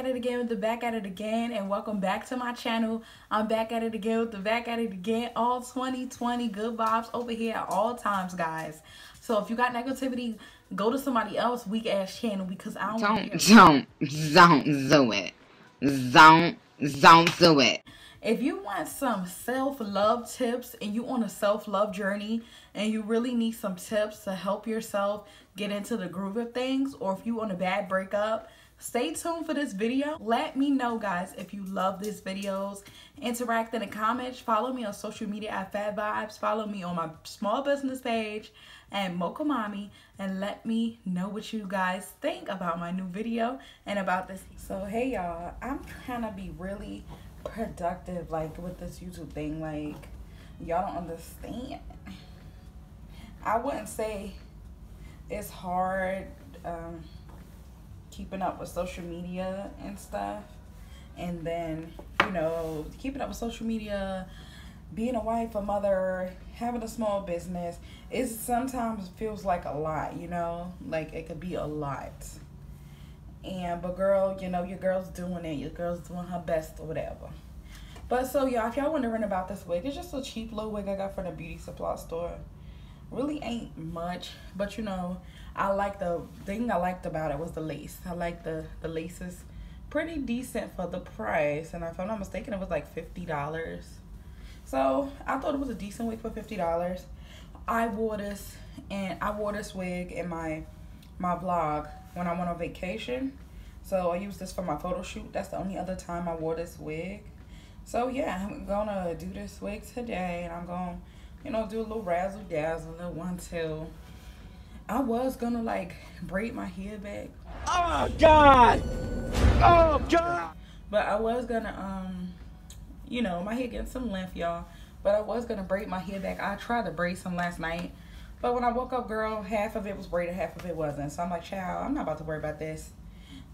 at it again with the back at it again, and welcome back to my channel. I'm back at it again with the back at it again. All 2020 good vibes over here at all times, guys. So if you got negativity, go to somebody else weak ass channel, because I don't do it. Don't do it. If you want some self-love tips and you on a self-love journey and you really need some tips to help yourself get into the groove of things, or if you on a bad breakup, stay tuned for this video. Let me know, guys, if you love these videos. Interact in the comments. Follow me on social media at phatvibezz. Follow me on my small business page and Mocha Mommy, and let me know what you guys think about my new video and about this. So hey y'all, I'm trying to be really productive like with this YouTube thing. Like, y'all don't understand. I wouldn't say it's hard keeping up with social media and stuff, and then, you know, keeping up with social media, being a wife, a mother, having a small business, it sometimes feels like a lot, you know, like it could be a lot. But girl, you know, your girl's doing it, your girl's doing her best or whatever. But so y'all, if y'all wondering about this wig, it's just a cheap little wig I got from the beauty supply store. Really ain't much, but you know, I like the thing I liked about it was the lace. I like the laces, pretty decent for the price, and if I'm not mistaken, it was like $50. So I thought it was a decent wig for $50. I wore this wig in my vlog when I went on vacation. So I used this for my photo shoot. That's the only other time I wore this wig. So yeah, I'm gonna do this wig today, and I'm gonna, you know, do a little razzle dazzle, a little 1-2. I was gonna like braid my hair back. Oh God! Oh God! But I was gonna you know, my hair getting some length, y'all. But I was gonna braid my hair back. I tried to braid some last night, but when I woke up, girl, half of it was braided, half of it wasn't. So I'm like, child, I'm not about to worry about this.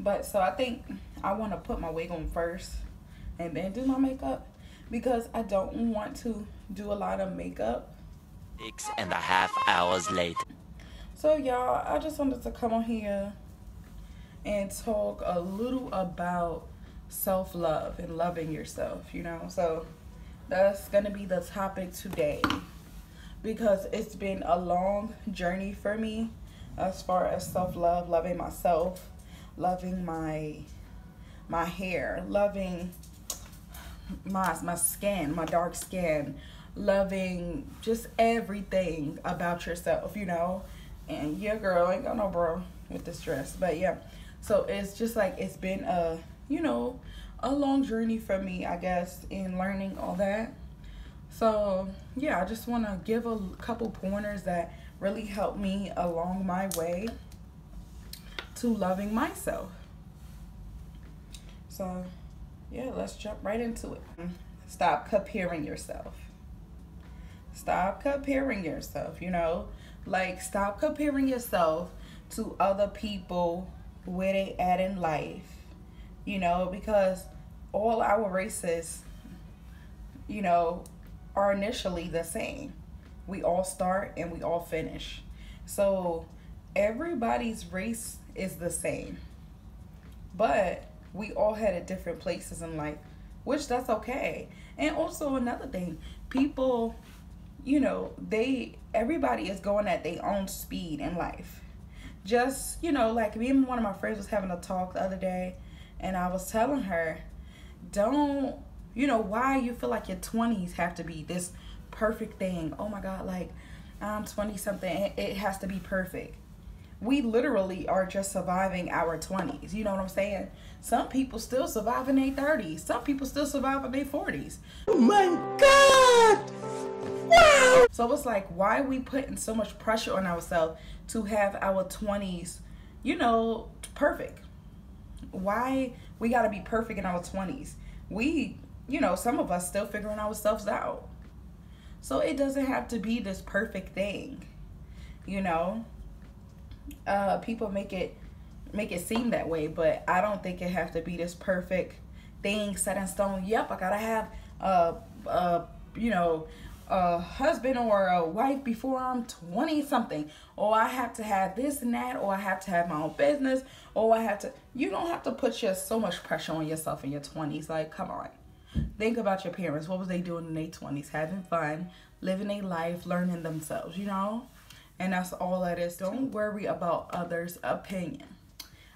But so I think I want to put my wig on first and then do my makeup, because I don't want to do a lot of makeup. 6.5 hours later. So y'all, I just wanted to come on here and talk a little about self-love and loving yourself, you know. So that's gonna be the topic today, because it's been a long journey for me as far as self-love, loving myself, loving my hair, loving my skin, my dark skin, loving just everything about yourself, you know. And yeah, girl, ain't got no bro with this dress, but yeah. So it's just like, it's been a, you know, a long journey for me, I guess, in learning all that. So yeah, I just want to give a couple pointers that really helped me along my way to loving myself. So yeah, let's jump right into it. Stop comparing yourself. Stop comparing yourself, you know. Like, stop comparing yourself to other people, where they at in life, you know, because all our races, you know, are initially the same. We all start and we all finish. So everybody's race is the same, but we all had at different places in life, which that's okay. And also another thing, people, you know, everybody is going at their own speed in life. Just, you know, like me and one of my friends was having a talk the other day, and I was telling her, don't, you know, why you feel like your 20s have to be this perfect thing. Oh my God, like, I'm 20 something, it has to be perfect. We literally are just surviving our 20s. You know what I'm saying? Some people still survive in their 30s. Some people still survive in their 40s. Oh my God! Wow! So it's like, why are we putting so much pressure on ourselves to have our 20s, you know, perfect? Why we gotta be perfect in our 20s? We, you know, some of us still figuring ourselves out. So it doesn't have to be this perfect thing, you know. People make it seem that way, but I don't think it have to be this perfect thing set in stone. Yep, I gotta have you know, a husband or a wife before I'm 20 something, or I have to have this and that, or I have to have my own business, or I have to. You don't have to put so much pressure on yourself in your 20s. Like, come on. Think about your parents. What was they doing in their 20s? Having fun, living their life, learning themselves, you know? And that's all that is. Don't worry about others' opinion.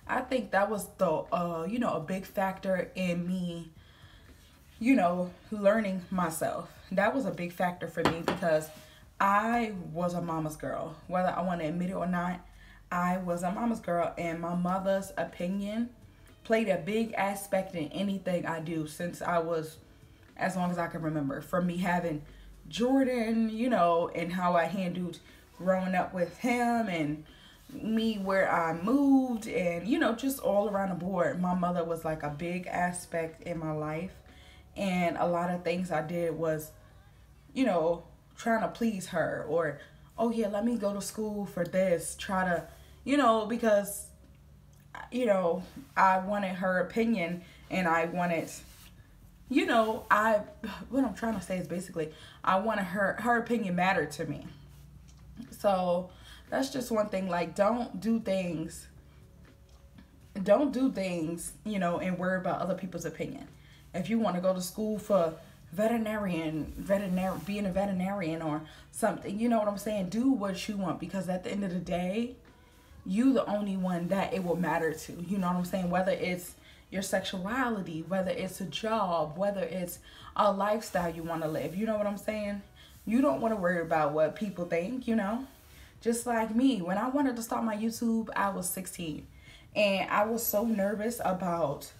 I think that was the, you know, a big factor in me, you know, learning myself. That was a big factor for me because I was a mama's girl. Whether I want to admit it or not, I was a mama's girl. And my mother's opinion played a big aspect in anything I do since I was, as long as I can remember. From me having Jordan, you know, and how I handled growing up with him, and me where I moved, and, you know, just all around the board. My mother was like a big aspect in my life. And a lot of things I did was, you know, trying to please her, or, oh yeah, let me go to school for this, try to, you know, because, you know, I wanted her opinion, and I wanted, you know, what I'm trying to say is basically, I wanted her opinion mattered to me. So that's just one thing. Like, don't do things, you know, and worry about other people's opinion. If you want to go to school for being a veterinarian or something, you know what I'm saying? Do what you want, because at the end of the day, you the only one that it will matter to. You know what I'm saying? Whether it's your sexuality, whether it's a job, whether it's a lifestyle you want to live. You know what I'm saying? You don't want to worry about what people think, you know? Just like me, when I wanted to start my YouTube, I was 16. And I was so nervous about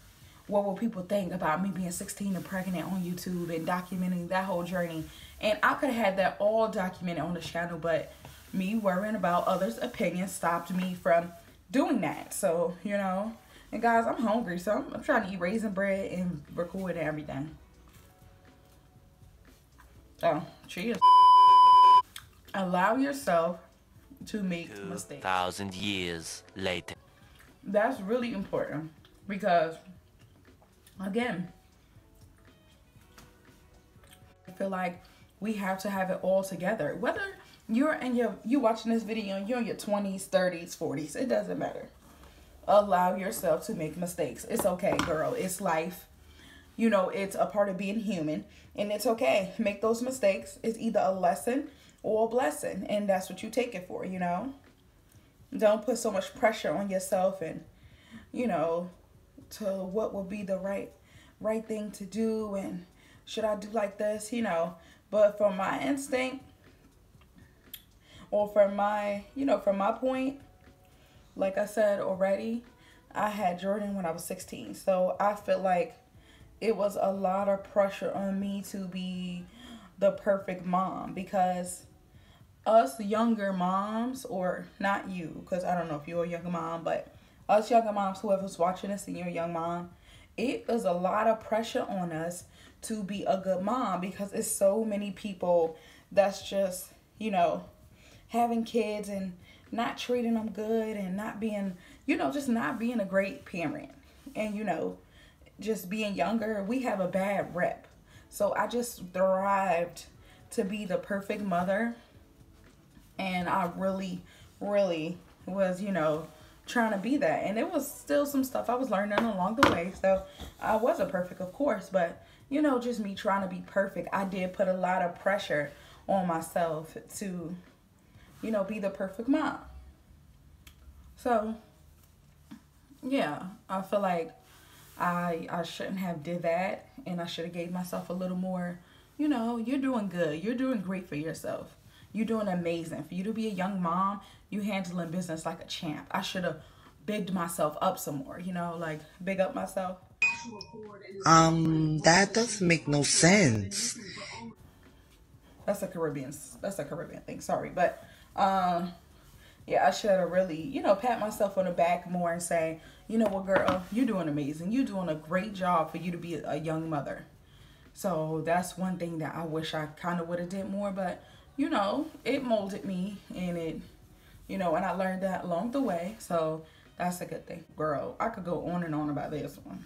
what will people think about me being 16 and pregnant on YouTube and documenting that whole journey. And I could have had that all documented on the channel, but me worrying about others' opinions stopped me from doing that. So, you know, and guys, I'm hungry, so I'm trying to eat raisin bread and record everything. Oh, cheers. Allow yourself to make mistakes. 2,000 years later. That's really important because, again, I feel like we have to have it all together. Whether you watching this video and you're in your 20s, 30s, 40s, it doesn't matter. Allow yourself to make mistakes. It's okay, girl. It's life. You know, it's a part of being human, and it's okay. Make those mistakes. It's either a lesson or a blessing, and that's what you take it for, you know? Don't put so much pressure on yourself and, you know, to what will be the right thing to do, and should I do like this, you know? But from my instinct, or from my, you know, from my point, like I said already, I had Jordan when I was 16. So I feel like it was a lot of pressure on me to be the perfect mom, because us younger moms, or not you, because I don't know if you're a younger mom, but us younger moms, whoever's watching this and you're a young mom, it is a lot of pressure on us to be a good mom, because it's so many people that's just, you know, having kids and not treating them good and not being, you know, just not being a great parent. And, you know, just being younger, we have a bad rep. So I just thrived to be the perfect mother. And I really, really was, you know, trying to be that. And it was still some stuff I was learning along the way. So I wasn't perfect, of course. But, you know, just me trying to be perfect, I did put a lot of pressure on myself to, you know, be the perfect mom. So, yeah, I feel like I shouldn't have did that. And I should have gave myself a little more, you know, you're doing good. You're doing great for yourself. You're doing amazing. For you to be a young mom, you handling business like a champ. I should have bigged myself up some more, you know, like big up myself. That doesn't make no sense. That's a Caribbean thing, sorry. But, yeah, I should have really, you know, pat myself on the back more and say, you know what, girl, you're doing amazing. You're doing a great job for you to be a young mother. So that's one thing that I wish I kind of would have did more, but, you know, it molded me, and it, you know, and I learned that along the way. So that's a good thing. Girl, I could go on and on about this one.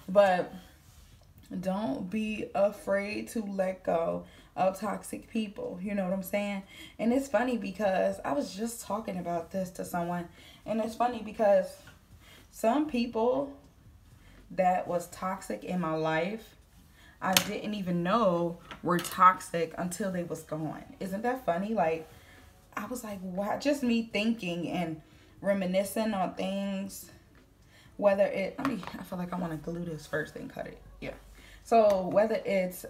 But don't be afraid to let go of toxic people. You know what I'm saying? And it's funny because I was just talking about this to someone. And it's funny because some people that was toxic in my life, I didn't even know were toxic until they was gone. Isn't that funny? Like, I was like, wow, just me thinking and reminiscing on things. Whether it, I feel like I want to glue this first and cut it. Yeah. So whether it's,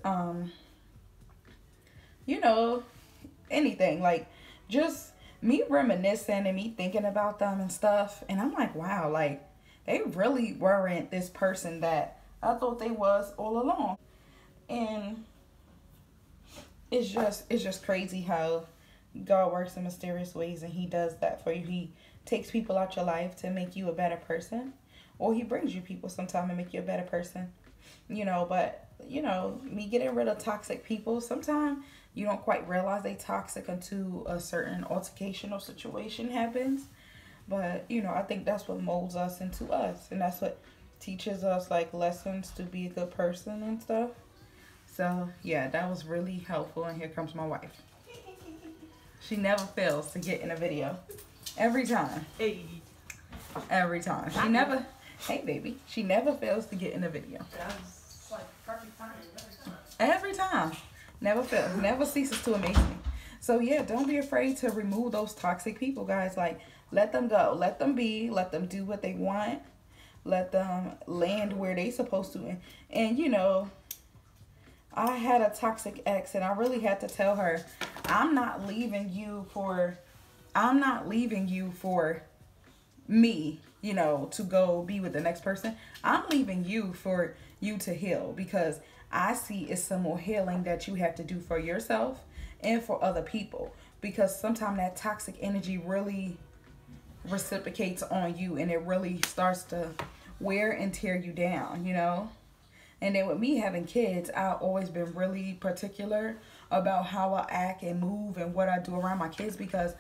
you know, anything, like just me reminiscing and me thinking about them and stuff. And I'm like, wow, like they really weren't this person that I thought they was all along. And it's just crazy how God works in mysterious ways, and he does that for you. He takes people out your life to make you a better person, or he brings you people sometime to make you a better person, you know. But you know, me getting rid of toxic people, sometimes you don't quite realize they toxic until a certain altercation or situation happens. But you know, I think that's what molds us into us, and that's what teaches us like lessons to be a good person and stuff. So yeah, that was really helpful. And here comes my wife. She never fails to get in a video. Every time. Hey. Every time. She never, hey baby. She never fails to get in a video. That's like perfect timing Every time. Never fails. Never ceases to amaze me. So yeah, don't be afraid to remove those toxic people, guys. Like, let them go. Let them be. Let them do what they want. Let them land where they supposed to. And you know, I had a toxic ex, and I really had to tell her, I'm not leaving you for me, you know, to go be with the next person. I'm leaving you for you to heal, because I see it's some more healing that you have to do for yourself and for other people, because sometimes that toxic energy really reciprocates on you, and it really starts to wear and tear you down, you know. And then with me having kids, I've always been really particular about how I act and move and what I do around my kids, because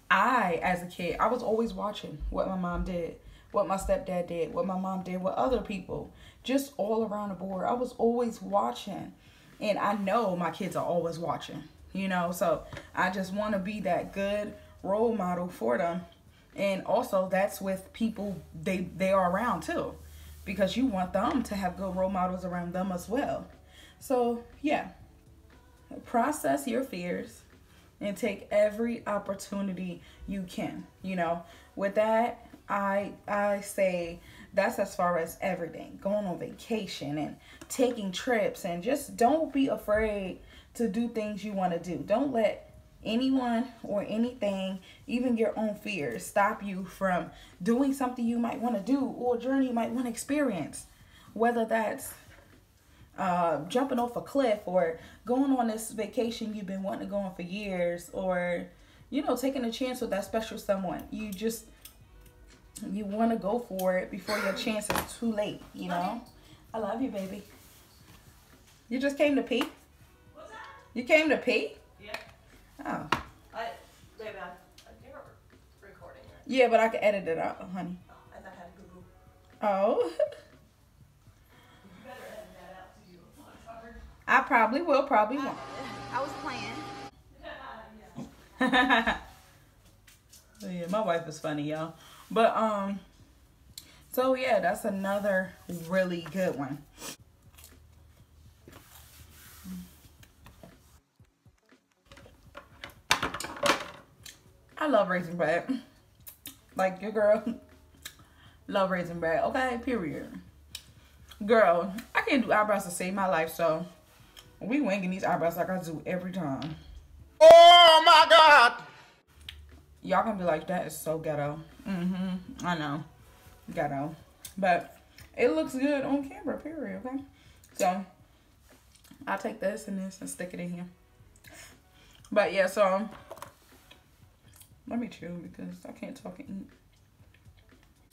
I, as a kid, I was always watching what my mom did, what my stepdad did, what my mom did with other people, just all around the board. I was always watching, and I know my kids are always watching, you know, so I just want to be that good role model for them. And also that's with people they are around too, because you want them to have good role models around them as well. So yeah, process your fears and take every opportunity you can, you know. With that, I say that's as far as everything, going on vacation and taking trips, and just don't be afraid to do things you want to do. Don't let anyone or anything, even your own fears, stop you from doing something you might want to do, or a journey you might want to experience. Whether that's jumping off a cliff, or going on this vacation you've been wanting to go on for years, or you know, taking a chance with that special someone. You want to go for it before your chance is too late, you know. I love you, baby. You just came to pee? What's that? You came to pee? Yeah. Oh. Baby, you're recording, right? Yeah, but I can edit it out, honey. Oh, I thought I had to Google. Oh. You better edit that out so you don't want covered. I probably will, probably won't. I was playing. Yeah. Yeah, my wife is funny, y'all. But so yeah, that's another really good one. I love Raisin Bread. Like your girl love Raisin Bread. Okay, period. Girl, I can't do eyebrows to save my life, so we winging these eyebrows like I do every time. Oh my God! Y'all gonna be like, that is so ghetto. I know. Ghetto. But it looks good on camera, period, okay? So I'll take this and this and stick it in here. But yeah, so let me chew because I can't talk and eat.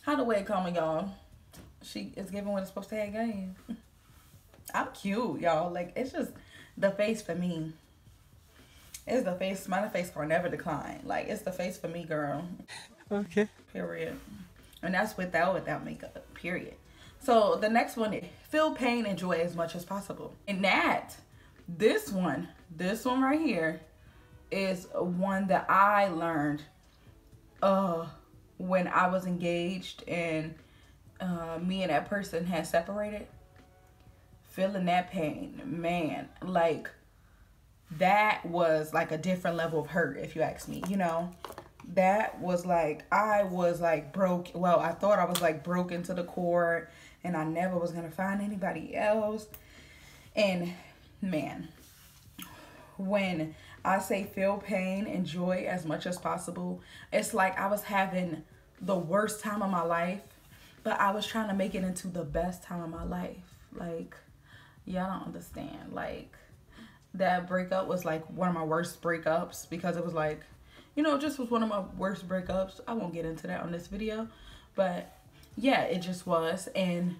How the way coming, y'all? She is giving what it's supposed to have gave. I'm cute, y'all. Like, it's just the face for me. It's the face. My face can never decline. Like, it's the face for me, girl. Okay. Period. And that's without makeup, period. So the next one is feel pain and joy as much as possible. And that This one right here is one that I learned when I was engaged and me and that person had separated. Feeling that pain, man, like that was like a different level of hurt, if you ask me. You know, that was like, I was like broke. Well, I thought I was like broken to the core and I never was gonna find anybody else. And man, when I say feel pain and joy as much as possible, it's like I was having the worst time of my life, but I was trying to make it into the best time of my life. Like, y'all don't understand. Like, that breakup was like one of my worst breakups, because it was like, you know, it just was one of my worst breakups. I won't get into that on this video, but yeah, it just was. And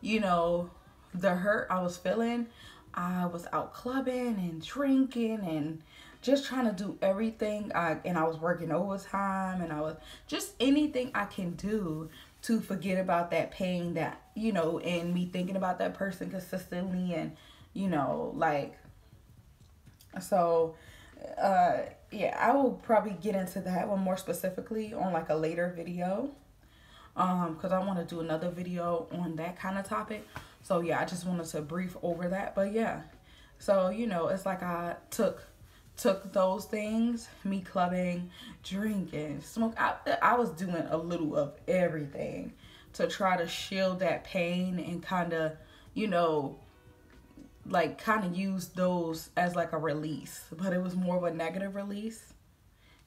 you know, the hurt I was feeling, I was out clubbing and drinking and just trying to do everything. And I was working overtime, and I was just anything I can do to forget about that pain that, you know, and me thinking about that person consistently. And, you know, like, so, yeah, I will probably get into that one more specifically on like a later video. Because I want to do another video on that kind of topic. So yeah, I just wanted to brief over that. But yeah, so, you know, it's like I took those things, me clubbing, drinking, smoke. I was doing a little of everything to try to shield that pain and kind of, you know, like kind of use those as like a release. But it was more of a negative release,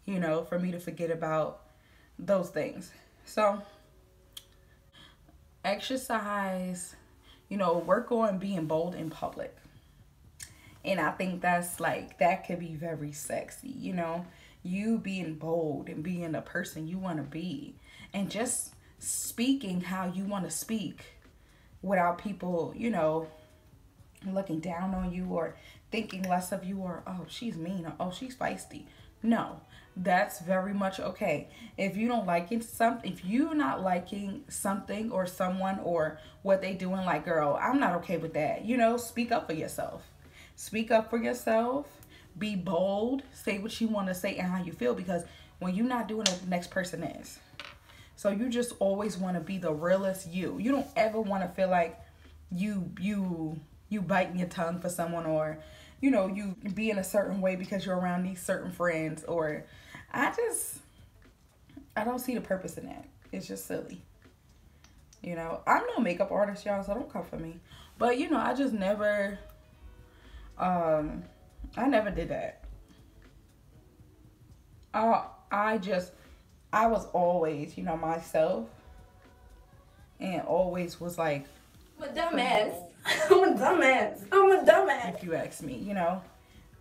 you know, for me to forget about those things. So exercise, you know, work on being bold in public. And I think that's like, that could be very sexy, you know, you being bold and being the person you want to be and just speaking how you want to speak without people, you know, looking down on you or thinking less of you, or, oh, she's mean, or, oh, she's feisty. No, that's very much okay. If you don't like it, if you're not liking something or someone or what they doing, like, girl, I'm not okay with that. You know, speak up for yourself. Speak up for yourself. Be bold. Say what you want to say and how you feel, because when you're not doing it, the next person is. So you just always want to be the realest you. You don't ever want to feel like you biting your tongue for someone, or, you know, you be in a certain way because you're around these certain friends, or I don't see the purpose in that. It's just silly. You know, I'm no makeup artist, y'all, so don't come for me. But, you know, I just never, I never did that. I was always, you know, myself, and always was like, I'm a dumbass. I'm a dumbass. I'm a dumbass. If you ask me, you know,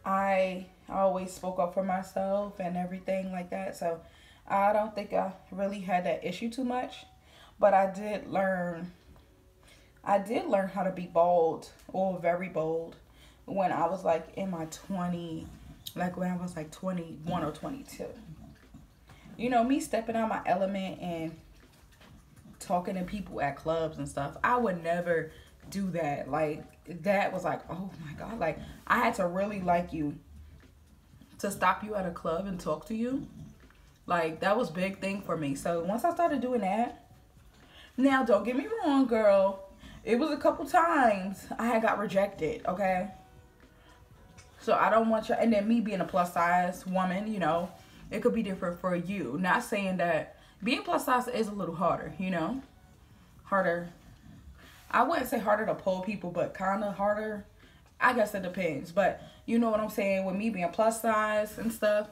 I always spoke up for myself and everything like that. So I don't think I really had that issue too much, but I did learn how to be bold, or very bold, when I was like in my 20, like when I was like 21 or 22. You know, me stepping out my element and talking to people at clubs and stuff, I would never do that. Like, that was like, oh my God, like, I had to really like you to stop you at a club and talk to you. Like, that was a big thing for me. So once I started doing that, now don't get me wrong, girl, it was a couple times I had got rejected, okay? So I don't want you, and then me being a plus size woman, you know, it could be different for you. Not saying that being plus size is a little harder, you know, harder. I wouldn't say harder to pull people, but kind of harder. I guess it depends. But you know what I'm saying? With me being plus size and stuff,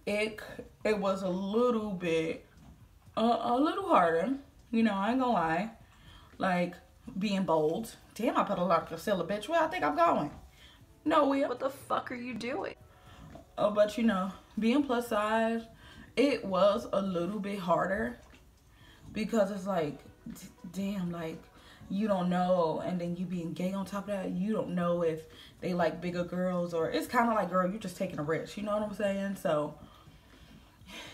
it was a little bit, a little harder. You know, I ain't gonna lie. Like, being bold. Damn, I put a lot of concealer, bitch. Where I think I'm going? Nowhere. What the fuck are you doing? Oh, but you know, being plus size, it was a little bit harder, because it's like, damn, like, you don't know, and then you being gay on top of that, you don't know if they like bigger girls, or it's kind of like, girl, you're just taking a risk, you know what I'm saying? So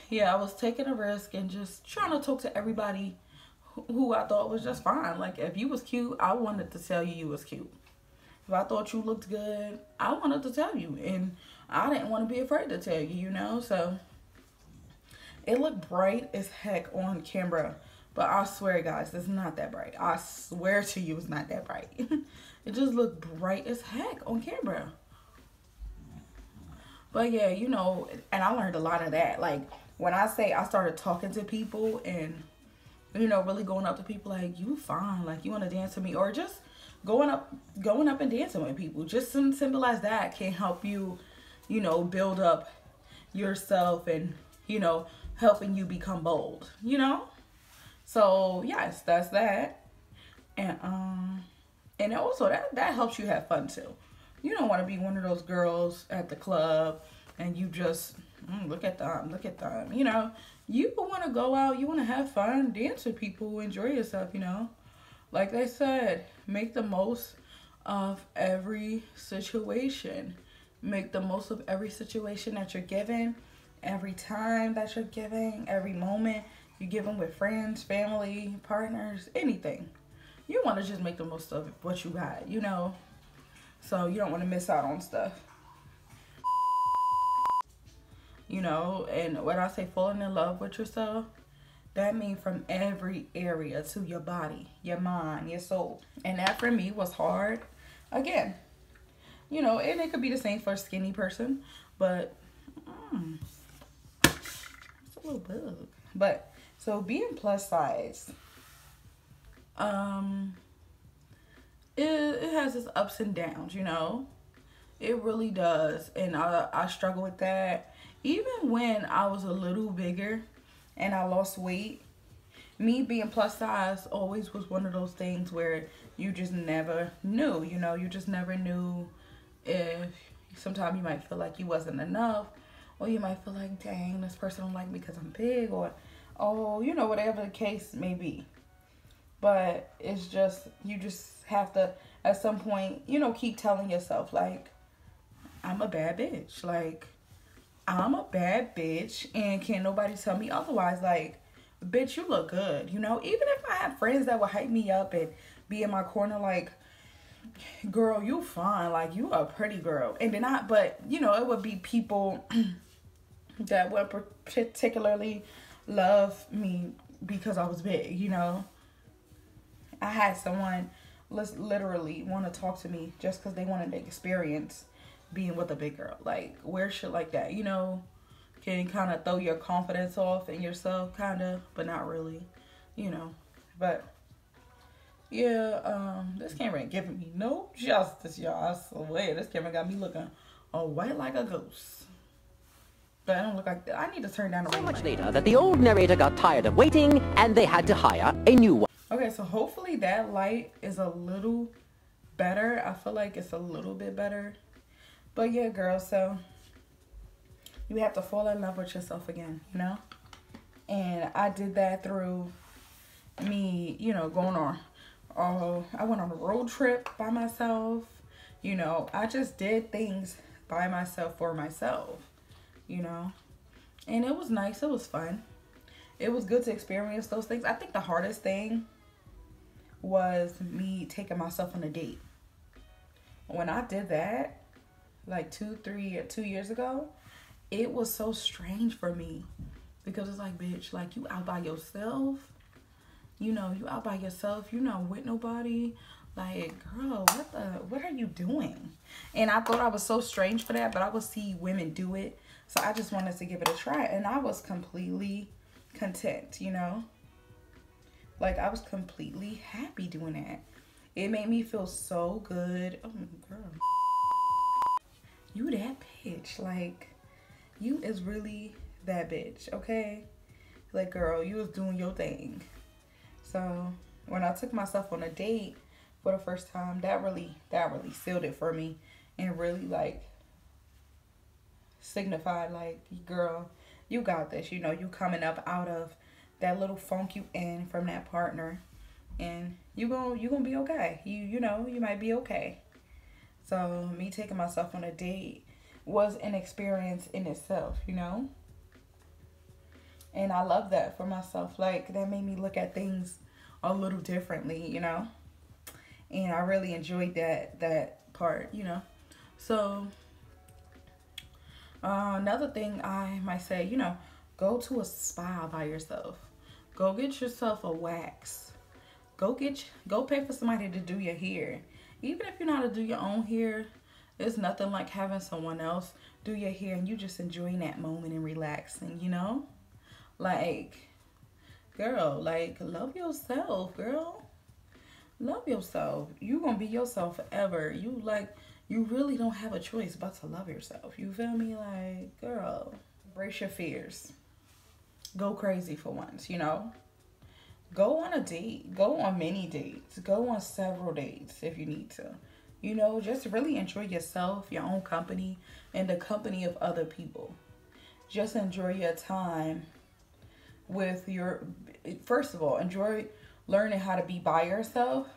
yeah, I was taking a risk and just trying to talk to everybody who I thought was just fine. Like, if you was cute, I wanted to tell you was cute. If I thought you looked good, I wanted to tell you. And I didn't want to be afraid to tell you, you know? So it looked bright as heck on camera. But I swear, guys, it's not that bright. I swear to you, it's not that bright. It just looked bright as heck on camera. But yeah, you know, and I learned a lot of that. Like, when I say I started talking to people and, you know, really going up to people like, you fine, like, you want to dance with me? Or just going up and dancing with people. Just some simple as that can help you, you know, build up yourself and, you know, helping you become bold, you know? So, yes, that's that. And also that helps you have fun too. You don't want to be one of those girls at the club and you just look at them, you know. You want to go out, you want to have fun, dance with people, enjoy yourself, you know. Like they said, make the most of every situation. Make the most of every situation that you're given, every time that you're giving, every moment you're given with friends, family, partners, anything. You want to just make the most of what you got, you know. So you don't want to miss out on stuff. You know, and when I say falling in love with yourself, that means from every area to your body, your mind, your soul. And that for me was hard. Again, you know, and it could be the same for a skinny person, but it's a little bug. But so being plus size, it has its ups and downs, you know. It really does. And I struggle with that. Even when I was a little bigger and I lost weight, me being plus size always was one of those things where you just never knew, you know. You just never knew if sometimes you might feel like you wasn't enough, or you might feel like, dang, this person don't like me because I'm big, or, oh, you know, whatever the case may be. But it's just, you just have to, at some point, you know, keep telling yourself, like, I'm a bad bitch. Like, I'm a bad bitch, and can't nobody tell me otherwise. Like, bitch, you look good, you know? Even if I have friends that would hype me up and be in my corner like, girl, you fine. Like, you a pretty girl. And then but, you know, it would be people that would particularly love me because I was big, you know? I had someone literally want to talk to me just because they wanted to experience being with a big girl. Like, weird shit like that, you know, can kind of throw your confidence off in yourself, kind of, but not really, you know. But yeah, this camera ain't giving me no justice, y'all. I swear, this camera got me looking white like a ghost. But I don't look like that. I need to turn down the ring light. So much later that the old narrator got tired of waiting and they had to hire a new one. Okay, so hopefully that light is a little better. I feel like it's a little bit better. But yeah, girl, so you have to fall in love with yourself again, you know? And I did that through me, you know, going on, I went on a road trip by myself. You know, I just did things by myself for myself, you know? And it was nice. It was fun. It was good to experience those things. I think the hardest thing was me taking myself on a date. When I did that, like 2 years ago, it was so strange for me because it's like, bitch, like, you out by yourself, you know, you out by yourself, you're not with nobody. Like, girl, what are you doing? And I thought I was so strange for that, but I would see women do it, so I just wanted to give it a try, and I was completely content, you know. Like, I was completely happy doing that. It made me feel so good. Oh, girl. You that bitch. Like, you is really that bitch, okay? Like, girl, you was doing your thing. So, when I took myself on a date for the first time, that really sealed it for me. And really, like, signified, like, girl, you got this. You know, you coming up out of that little funk you in from that partner, and you gonna be okay. You know, you might be okay. So me taking myself on a date was an experience in itself, you know. And I love that for myself. Like, that made me look at things a little differently, you know. And I really enjoyed that part, you know. So another thing I might say, you know, go to a spa by yourself. Go get yourself a wax. Go pay for somebody to do your hair. Even if you know how to do your own hair, it's nothing like having someone else do your hair and you just enjoying that moment and relaxing, you know? Like, girl, like, love yourself, girl. Love yourself. You gonna be yourself forever. You really don't have a choice but to love yourself. You feel me? Like, girl, embrace your fears. Go crazy for once, you know? Go on a date. Go on many dates. Go on several dates if you need to. You know, just really enjoy yourself, your own company, and the company of other people. Just enjoy your time with first of all, enjoy learning how to be by yourself,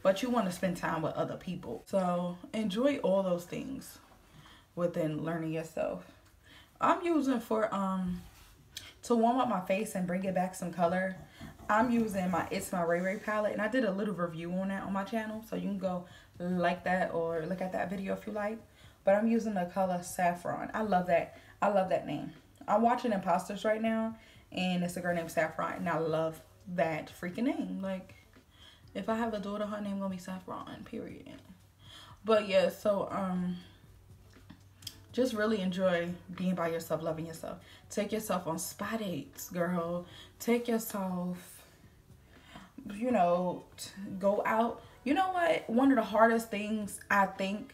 but you want to spend time with other people. So enjoy all those things within learning yourself. I'm using to warm up my face and bring it back some color, I'm using my It's My Ray Ray palette, and I did a little review on that on my channel, so you can go like that or look at that video if you like. But I'm using the color Saffron. I love that. I love that name. I'm watching Imposters right now, and it's a girl named Saffron, and I love that freaking name. Like, if I have a daughter, her name gonna be Saffron, period. But yeah, so just really enjoy being by yourself, loving yourself. Take yourself on spa dates, girl. Take yourself, you know, go out. You know what? One of the hardest things I think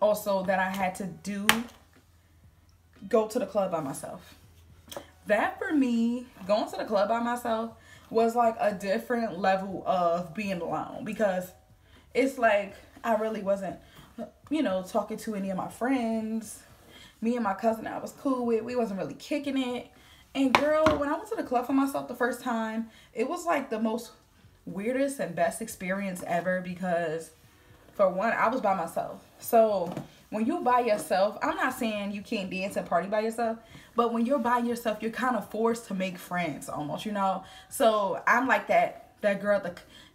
also that I had to do, go to the club by myself. That for me, going to the club by myself was like a different level of being alone, because it's like I really wasn't, you know, talking to any of my friends. Me and my cousin I was cool with, we wasn't really kicking it. And girl, when I went to the club for myself the first time, it was like the most weirdest and best experience ever, because for one, I was by myself. So when you by yourself, I'm not saying you can't dance and party by yourself, but when you're by yourself, you're kind of forced to make friends almost, you know. So I'm like that girl,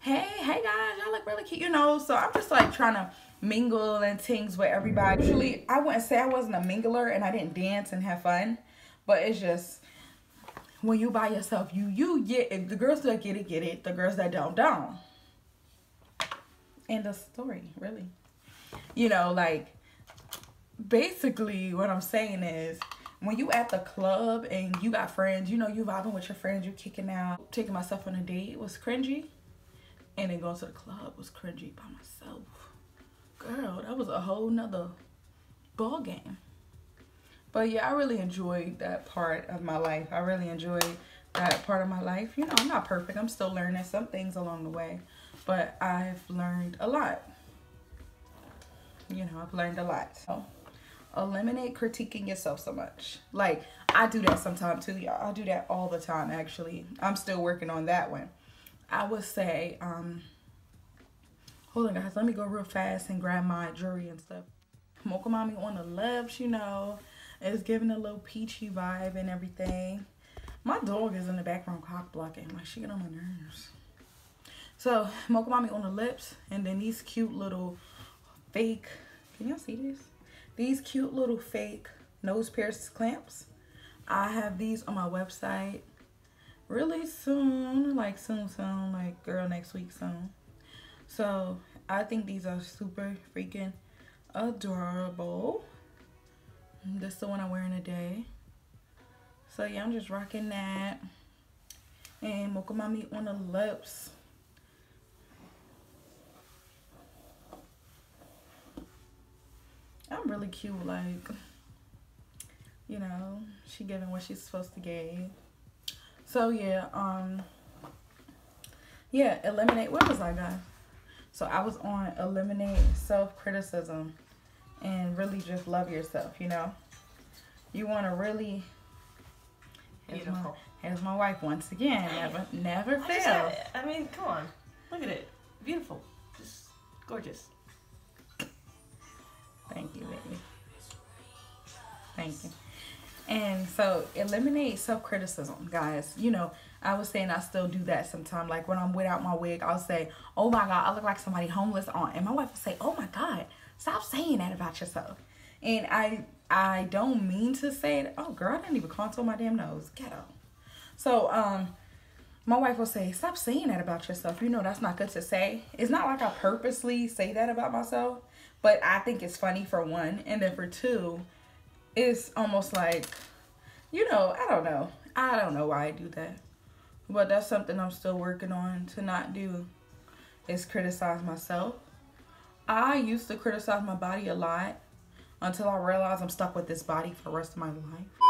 hey guys, y'all look really cute, you know. So I'm just like trying to mingle and things with everybody. Usually I wouldn't say I wasn't a mingler and I didn't dance and have fun, but it's just when you by yourself, you get it. The girls that get it. The girls that don't. End of story, really. You know, like, basically what I'm saying is, when you at the club and you got friends, you know, you vibing with your friends, you kicking out. Taking myself on a date was cringy, and then going to the club was cringy by myself. Girl, that was a whole nother ball game. But yeah, I really enjoyed that part of my life. I really enjoyed that part of my life. You know, I'm not perfect. I'm still learning some things along the way, but I've learned a lot. You know, I've learned a lot. So eliminate critiquing yourself so much. Like, I do that sometimes too, y'all. I do that all the time, actually. I'm still working on that one. I would say, hold on, guys. Let me go real fast and grab my jewelry and stuff. Mocha Mommy on the lips, you know. It's giving a little peachy vibe and everything. My dog is in the background cock blocking. Like, she get on my nerves. So, Mocha Mommy on the lips. And then these cute little fake, can y'all see this? These cute little fake nose pierced clamps. I have these on my website really soon. Like, soon. Like, girl, next week soon. So, I think these are super freaking adorable. This is the one I'm wearing today. So yeah, I'm just rocking that. And Mocha Mommy on the lips. I'm really cute, like, you know, she giving what she's supposed to give. So yeah, eliminate, where was I, guys? So I was on eliminate self-criticism and really just love yourself, you know. You want to really, here's my wife once again, never fails. I mean, come on, look at it, beautiful, just gorgeous. Thank you, baby. Thank you. And so eliminate self-criticism, guys. You know, I was saying I still do that sometimes. Like when I'm without my wig, I'll say, oh my God, I look like somebody homeless on. And my wife will say, oh my God, Stop saying that about yourself. And I don't mean to say it. Oh, girl, I didn't even contour my damn nose. Ghetto. So, my wife will say, stop saying that about yourself. You know, that's not good to say. It's not like I purposely say that about myself, but I think it's funny for one. And then for two, it's almost like, you know, I don't know. I don't know why I do that. But that's something I'm still working on to not do, is criticize myself. I used to criticize my body a lot until I realized I'm stuck with this body for the rest of my life.